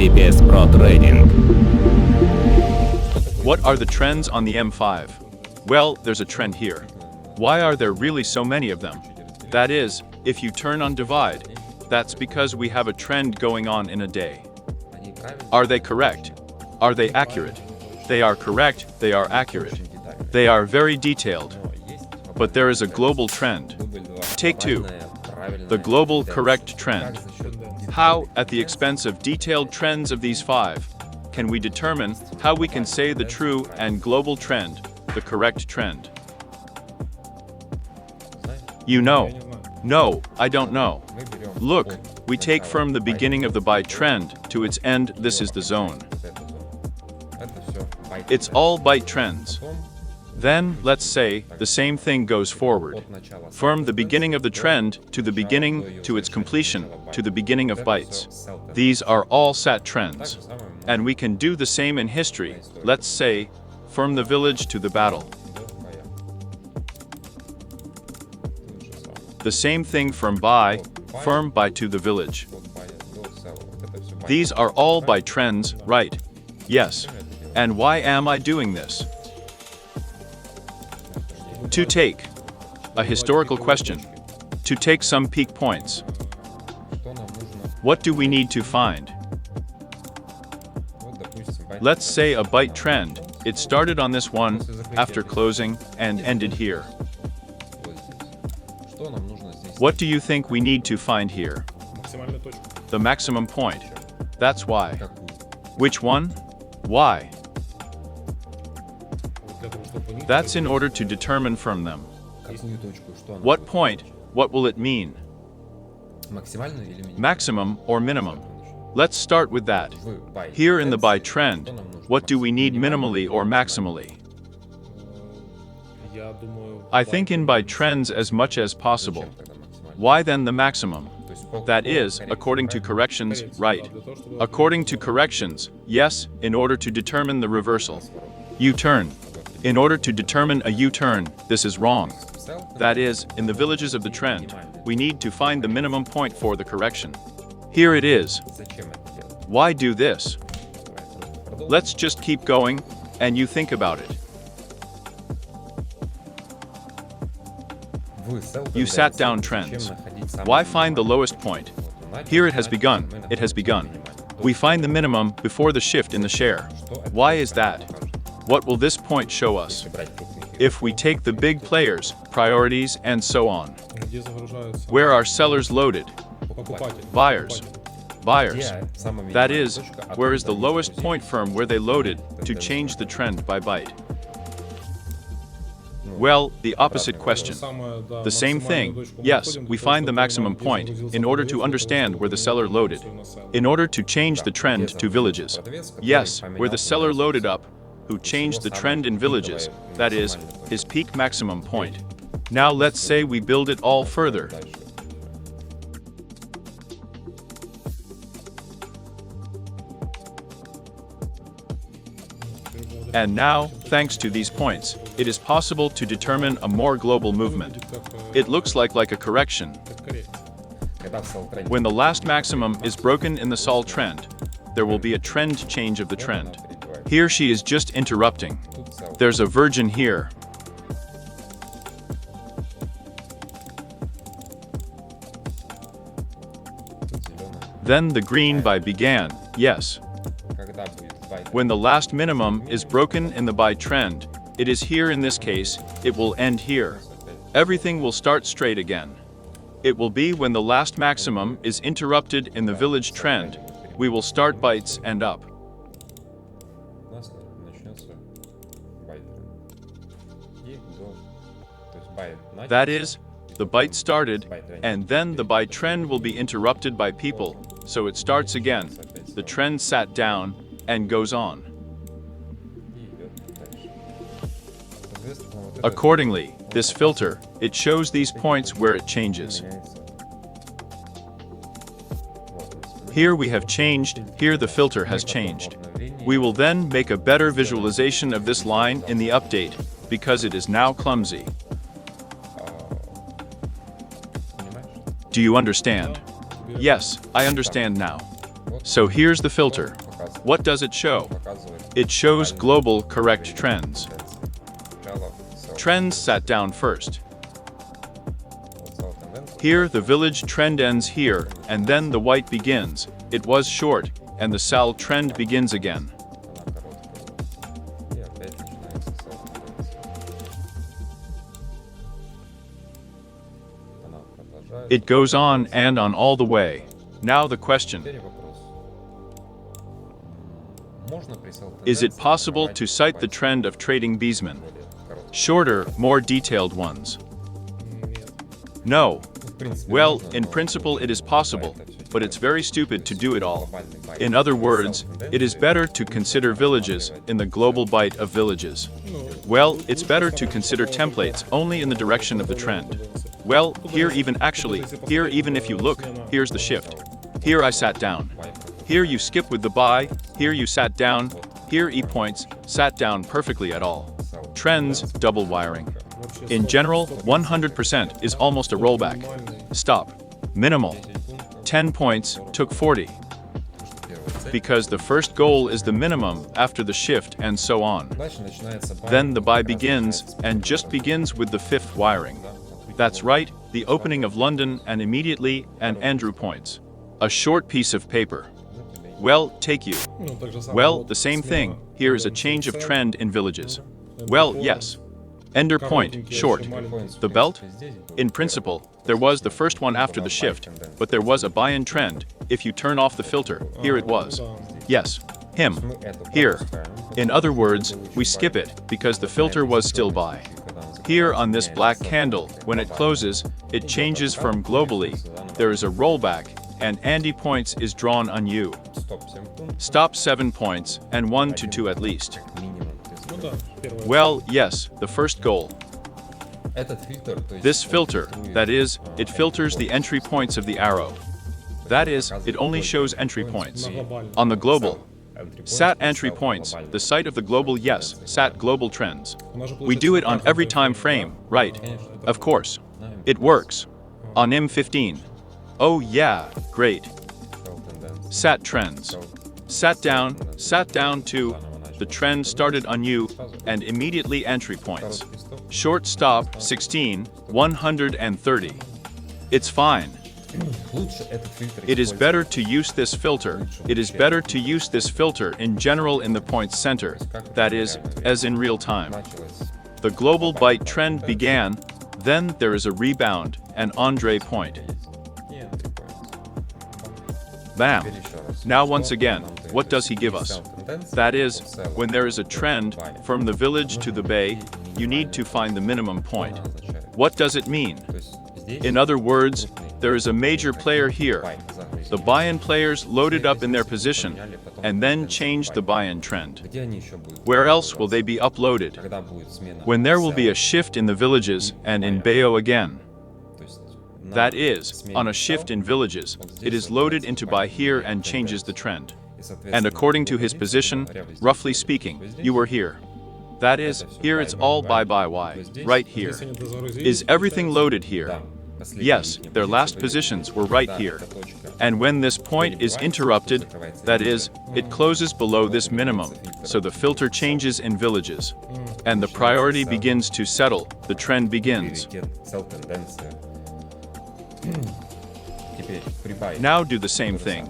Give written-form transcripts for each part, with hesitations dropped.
TPSpro TREDING. What are the trends on the M5? Well, there's a trend here. Why are there really so many of them? That is, if you turn on divide, that's because we have a trend going on in a day. Are they correct? Are they accurate? They are correct, they are accurate. They are very detailed. But there is a global trend. Take 2. The global correct trend. How, at the expense of detailed trends of these 5, can we determine how we can say the true and global trend, the correct trend? You know. No, I don't know. Look, we take from the beginning of the byte trend to its end, this is the zone. It's all byte trends. Then, let's say, the same thing goes forward. From the beginning of the trend to the beginning to its completion, to the beginning of bytes. These are all sat trends. And we can do the same in history, let's say, from the village to the battle. The same thing from by to the village. These are all byte trends, right? Yes. And why am I doing this? To take a historical question. To take some peak points. What do we need to find? Let's say a byte trend. It started on this one, after closing, and ended here. What do you think we need to find here? The maximum point. That's why. Which one? Why? That's in order to determine from them. What point? What will it mean? Maximum or minimum? Let's start with that. Here in the byte trend, what do we need minimally or maximally? I think in byte trends as much as possible. Why then the maximum? That is, according to corrections, right. According to corrections, yes, in order to determine the reversal. U-turn. In order to determine a U-turn, this is wrong. That is, in the villages of the trend, we need to find the minimum point for the correction. Here it is. Why do this? Let's just keep going, and you think about it. You sat down trends. Why find the lowest point? Here it has begun, it has begun. We find the minimum before the shift in the share. Why is that? What will this point show us? If we take the big players, priorities, and so on. Where are sellers loaded? Buyers. Buyers. That is, where is the lowest point from where they loaded to change the trend by byte? Well, the opposite question. The same thing. Yes, we find the maximum point in order to understand where the seller loaded. In order to change the trend to villages. Yes, where the seller loaded up, who changed the trend in villages, that is, his peak maximum point. Now let's say we build it all further. And now, thanks to these points, it is possible to determine a more global movement. It looks like a correction. When the last maximum is broken in the sol trend, there will be a trend change of the trend. Here she is just interrupting. There's a virgin here. Then the green buy began, yes. When the last minimum is broken in the buy trend, it is here in this case, it will end here. Everything will start straight again. It will be when the last maximum is interrupted in the village trend, we will start bytes and up. That is, the byte started, and then the byte trend will be interrupted by people, so it starts again. The trend sat down, and goes on. Accordingly, this filter, it shows these points where it changes. Here we have changed, here the filter has changed. We will then make a better visualization of this line in the update, because it is now clumsy. Do you understand? Yes, I understand now. So here's the filter. What does it show? It shows global correct trends. Trends sat down first. Here the village trend ends here, and then the white begins. It was short, and the sell trend begins again. It goes on and on all the way. Now the question: is it possible to cite the trend of trading Biesman? Shorter, more detailed ones? No. Well, in principle it is possible, but it's very stupid to do it all. In other words, it is better to consider villages in the global byte of villages. Well, it's better to consider templates only in the direction of the trend. Well, here even if you look, here's the shift. Here I sat down. Here you skip with the buy, here you sat down, here E points, sat down perfectly at all. Trends, double wiring. In general, 100% is almost a rollback. Stop. Minimal. 10 points, took 40. Because the first goal is the minimum after the shift and so on. Then the buy begins, and just begins with the fifth wiring. That's right, the opening of London and immediately and Andrew points. A short piece of paper. Well, take you. Well, the same thing, here is a change of trend in villages. Well, yes. Ender point, short. The belt? In principle, there was the first one after the shift, but there was a buy-in trend. If you turn off the filter, here it was. Yes, him. Here. In other words, we skip it, because the filter was still buy. Here on this black candle, when it closes, it changes from globally. There is a rollback, and Andy points is drawn on you. Stop 7 points, and 1 to 2 at least. Well, yes, the first goal. This filter, that is, it filters the entry points of the arrow. That is, it only shows entry points. On the global, SAT entry points, the site of the global, yes, SAT global trends. We do it on every time frame, right? Of course. It works. On M15. Oh yeah, great. SAT trends. Sat down to, the trend started on you, and immediately entry points. Short stop, 16, 130. It's fine. It is better to use this filter. It is better to use this filter in general in the point center, that is, as in real time. The global byte trend began, then there is a rebound, and Andre point. Bam. Now once again, what does he give us? That is, when there is a trend from the village to the bay, you need to find the minimum point. What does it mean? In other words, there is a major player here. The buy-in players loaded up in their position and then changed the buy-in trend. Where else will they be uploaded? When there will be a shift in the villages and in Bayo again. That is, on a shift in villages, it is loaded into buy here and changes the trend. And according to his position, roughly speaking, you were here. That is, here it's all buy Y, right here. Is everything loaded here? Yes, their last positions were right here. And when this point is interrupted, that is, it closes below this minimum, so the filter changes in villages. And the priority begins to settle, the trend begins. Now do the same thing.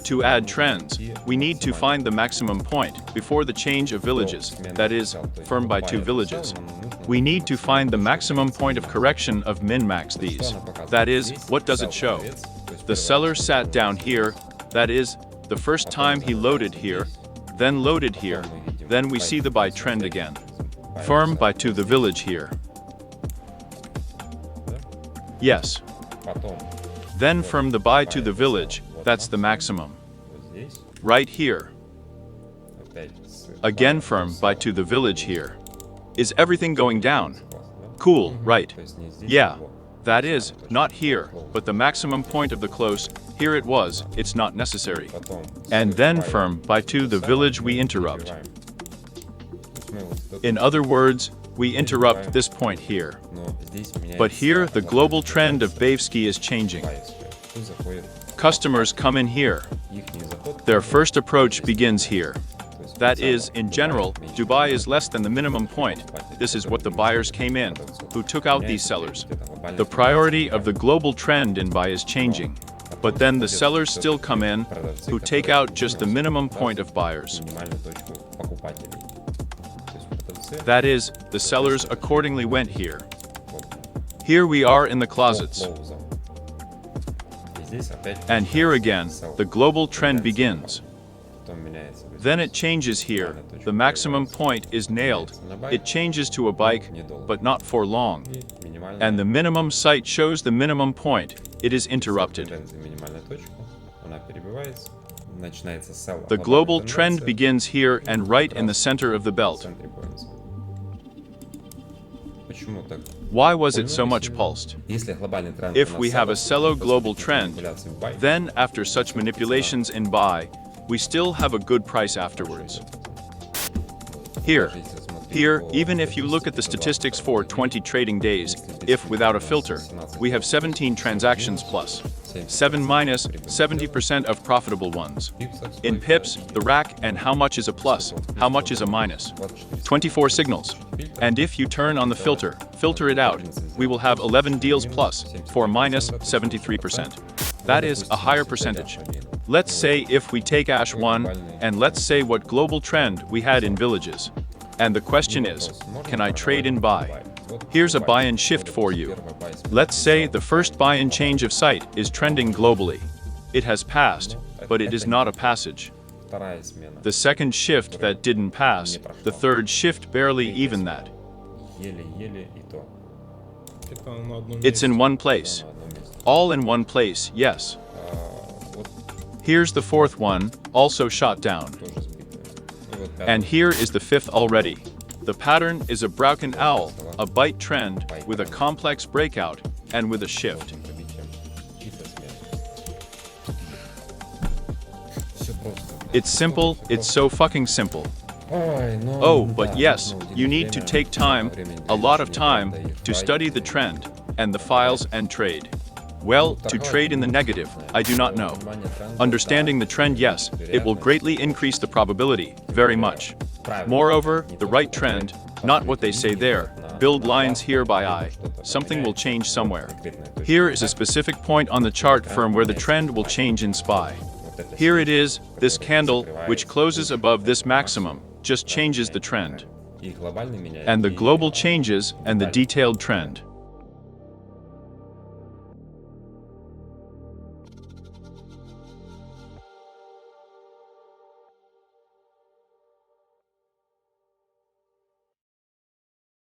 To add trends, we need to find the maximum point before the change of villages, that is, firm by 2 villages. We need to find the maximum point of correction of min-max these. That is, what does it show? The seller sat down here, that is, the first time he loaded here, then loaded here, then we see the buy trend again. Firm by 2 the village here. Yes. Then from the buy to the village, that's the maximum. Right here. Again firm buy to the village here. Is everything going down? Cool, right. Yeah. That is, not here, but the maximum point of the close, here it was, it's not necessary. And then firm buy to the village we interrupt. In other words, we interrupt this point here. But here the global trend of Bavsky is changing. тут заходит Customers come in here. ихний заход. Their first approach begins here. То есть That специально is, in general, Dubai is less than the minimum point. This is what the buyers came in, who took out these sellers. The priority of the global trend in buy is changing. But then the sellers still come in, who take out just the minimum point of buyers. минимальную точку покупателей. То есть продавцы That is, the sellers accordingly went here. Here we are in the closets. клоузом. И здесь опять And here again, the global trend begins. потом меняется. Then it changes here. The maximum point is nailed. It changes to a bike, but not for long. И минимальная And the minimum site shows the minimum point. It is interrupted. тенденция, минимальная точка, она перебивается, начинается sell. The global trend begins here and right in the center of the В belt. центре поинтса. Почему так? Why was it so much pulsed? Если глобальный тренд If у нас we have a sell, sello global trend, манипуляции в buy, then after such manipulations in buy, we still have a good price afterwards. Here, even if you look at the statistics for 20 trading days, if without a filter, we have 17 transactions plus, 7 minus, 70% of profitable ones. In pips, the rack, and how much is a plus, how much is a minus. 24 signals. And if you turn on the filter it out, we will have 11 deals plus, for minus 73%. That is a higher percentage. Let's say if we take Ash 1, and let's say what global trend we had in villages. And the question is, can I trade in buy? Here's a buy and shift for you. Let's say the first buy and change of site is trending globally. It has passed, but it is not a passage. вторая смена, The second shift that didn't pass, the third shift barely even that. еле-еле и то. Типа на одном It's in месте. one place. На одном месте. All in one place, yes. Вот Here's the fourth one, also shot down. тоже сбитая. И вот пятая. And here is the fifth already. The pattern is a broken owl, a bite trend with a complex breakout and with a shift. Пробитием и со сменой. Всё просто. It's simple, it's so fucking simple. Ой, ну, Oh, да, but yes, нужно you уделить need to время, take time, времени a lot of для time, трейда и to в study бай, the trend and the files and trade. Well, to trade in the negative, I do not know. Understanding the trend, yes, it will greatly increase the probability, very much. Moreover, the right trend, not what they say there, build lines here by eye, something will change somewhere. Here is a specific point on the chart firm where the trend will change in SPY. Here it is, this candle, which closes above this maximum, just changes the trend. И глобально меняет, And the и global changes and the detailed trend.